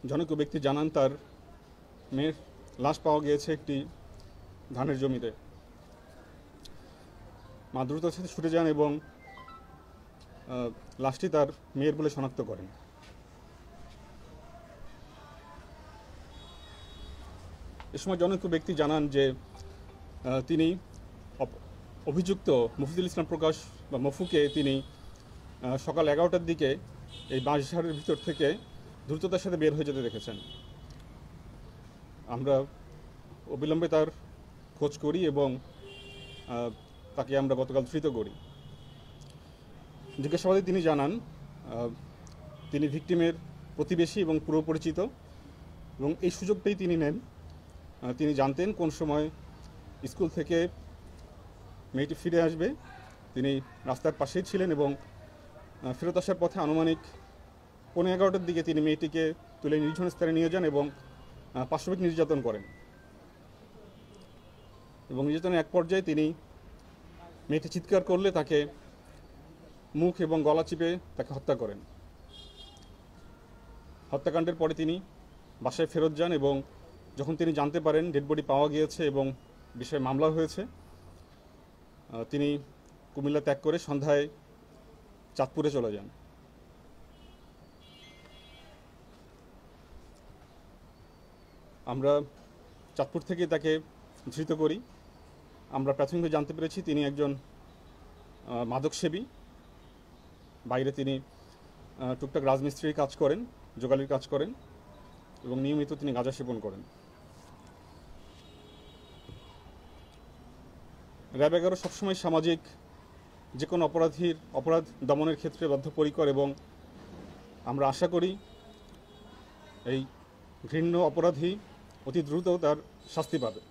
জনৈক ব্যক্তি জানান তার মেয়ের লাশ পাওয়া গিয়েছে একটি ধানের জমিতে। মা দ্রুততার সাথে ছুটে যান এবং লাশটি তার মেয়ের বলে শনাক্ত করেন। এ সময় জনৈক ব্যক্তি জানান যে তিনি অভিযুক্ত মফিজুল ইসলাম প্রকাশ বা মফুকে তিনি সকাল 11টার দিকে এই বাঁশঝাড়ের ভিতর থেকে দ্রুততার সাথে বের হয়ে যেতে দেখেছেন। আমরা অবিলম্বে তার খোঁজ করি এবং তাকে আমরা গতকাল ধৃত করি। জিজ্ঞাসাবাদে তিনি জানান তিনি ভিকটিমের প্রতিবেশী এবং পুরো পরিচিত এবং এই সুযোগ পেয়ে তিনি নেন। তিনি জানতেন কোন সময় স্কুল থেকে মেয়েটি ফিরে আসবে। তিনি রাস্তার পাশেই ছিলেন এবং ফেরত আসার পথে আনুমানিক 11:15টার দিকে তিনি মেয়েটিকে তুলে নির্জন স্থানে নিয়ে যান এবং পাশবিক নির্যাতন করেন এবং নির্যাতনের এক পর্যায়ে তিনি মেয়েটি চিৎকার করলে তাকে মুখ এবং গলা চিপে তাকে হত্যা করেন। হত্যাকাণ্ডের পরে তিনি বাসায় ফেরত যান এবং যখন তিনি জানতে পারেন ডেড বডি পাওয়া গিয়েছে এবং বিষয়ে মামলা হয়েছে, তিনি কুমিল্লা ত্যাগ করে সন্ধ্যায় চাঁদপুরে চলে যান। আমরা চাঁদপুর থেকে তাকে ধৃত করি। আমরা প্রাথমিকভাবে জানতে পেরেছি তিনি একজন মাদকসেবী। বাইরে তিনি টুকটাক রাজমিস্ত্রির কাজ করেন, জোগালির কাজ করেন এবং নিয়মিত তিনি গাঁজা সেবন করেন। র্যাব 11 সবসময় সামাজিক যে কোনো অপরাধ দমনের ক্ষেত্রে বদ্ধপরিকর এবং আমরা আশা করি এই ঘৃণ্য অপরাধী অতি দ্রুত তার শাস্তি পাবে।